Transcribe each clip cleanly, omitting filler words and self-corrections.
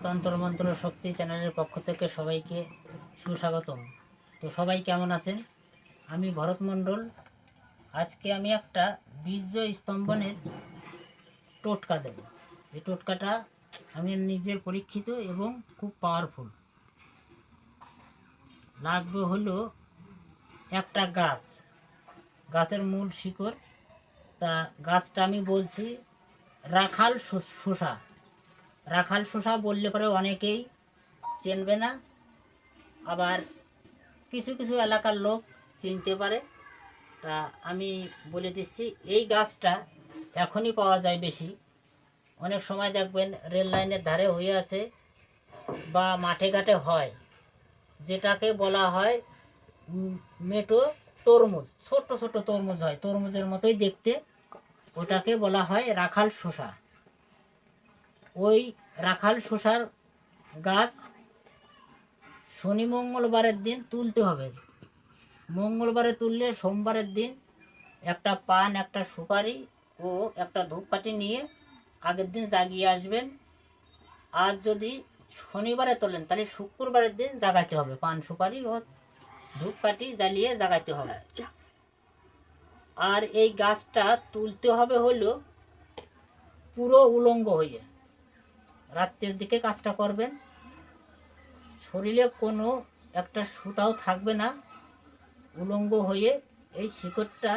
তন্ত্রমন্ত্র শক্তি চ্যানেলের পক্ষ থেকে সবাইকে সুস্বাগতম। তো সবাই কেমন আছেন? আমি ভরত মণ্ডল। আজকে আমি একটা বীর্য স্তম্ভনের টোটকা দেব। এই টোটকাটা আমি নিজের পরীক্ষিত এবং খুব পাওয়ারফুল। লাগবে হলো একটা গাছের মূল শিকড়। তা গাছটা আমি বলছি রাখাল শসা। রাখাল শসা বললে পরে অনেকেই চিনবে না, আবার কিছু কিছু এলাকার লোক চিনতে পারে। তা আমি বলে দিচ্ছি, এই গাছটা এখনই পাওয়া যায় বেশি। অনেক সময় দেখবেন রেল লাইনের ধারে হয়ে আছে বা মাঠে ঘাটে হয়, যেটাকে বলা হয় মেটো তরমুজ। ছোট ছোট তরমুজ হয়, তরমুজের মতোই দেখতে, ওটাকে বলা হয় রাখাল শসা। ওই রাখাল শসার গাছ শনি মঙ্গলবারের দিন তুলতে হবে। মঙ্গলবারে তুললে সোমবারের দিন একটা পান, একটা সুপারি ও একটা ধূপকাঠি নিয়ে আগের দিন জাগিয়ে আসবেন। আর যদি শনিবারে তোলেন তাহলে শুক্রবারের দিন জাগাইতে হবে, পান সুপারি ও ধূপকাঠি জ্বালিয়ে জাগাইতে হবে। আর এই গাছটা তুলতে হবে হলো পুরো উলঙ্গ হয়ে। রাত্রের দিকে কাজটা করবেন, শরীরে কোনো একটা সুতাও থাকবে না, উলঙ্গ হয়ে এই শিকড়টা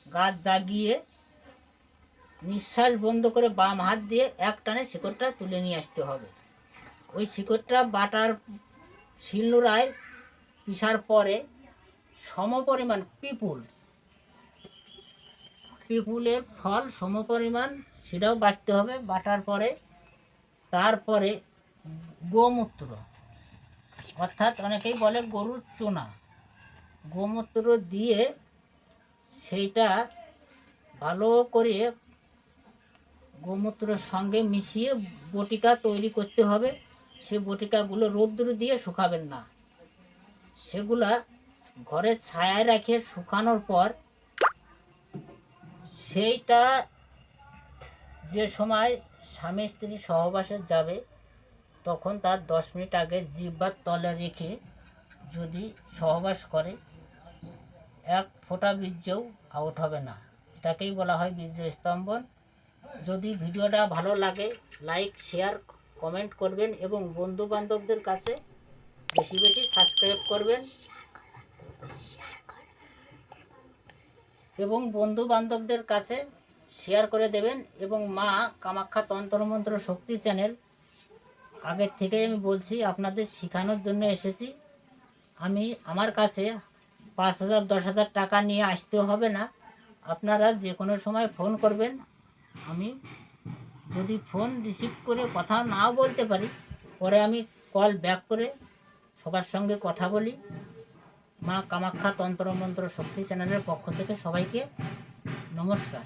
গাছ জাগিয়ে নিঃশ্বাস বন্ধ করে বাম হাত দিয়ে এক টানে শিকড়টা তুলে নিয়ে আসতে হবে। ওই শিকড়টা বাটার শিলনোড়ায় পিষার পরে সমপরিমাণ পিপুলের ফল সমপরিমাণ সেটাও বাটতে হবে। বাটার পরে তারপরে গোমূত্র, অর্থাৎ অনেকেই বলে গরুর চোনা, গোমূত্র দিয়ে সেইটা ভালো করে গোমূত্রের সঙ্গে মিশিয়ে বটিকা তৈরি করতে হবে। সে বটিকাগুলো রৌদ্র দিয়ে শুকাবেন না, সেগুলা ঘরের ছায়ায় রেখে শুকানোর পর সেইটা যে সময় স্বামী স্ত্রী সহবাসে যাবে তখন তার 10 মিনিট আগে জিহ্বার তলে রেখে যদি সহবাস করে এক ফোঁটা বীর্যও আউট হবে না। এটাকেই বলা হয় বীর্য স্তম্ভন। যদি ভিডিওটা ভালো লাগে লাইক, শেয়ার, কমেন্ট করবেন এবং বন্ধু বান্ধবদের কাছে বেশি বেশি সাবস্ক্রাইব করবেন এবং বন্ধু বান্ধবদের কাছে শেয়ার করে দেবেন। এবং মা কামাখ্যা তন্ত্রমন্ত্র শক্তি চ্যানেল আগের থেকেই আমি বলছি, আপনাদের শেখানোর জন্য এসেছি। আমার কাছে 5,000 10,000 টাকা নিয়ে আসতে হবে না, আপনারা যে কোনো সময় ফোন করবেন। আমি যদি ফোন রিসিভ করে কথা নাও বলতে পারি, পরে আমি কল ব্যাক করে সবার সঙ্গে কথা বলি। মা কামাখ্যা তন্ত্রমন্ত্র শক্তি চ্যানেলের পক্ষ থেকে সবাইকে নমস্কার।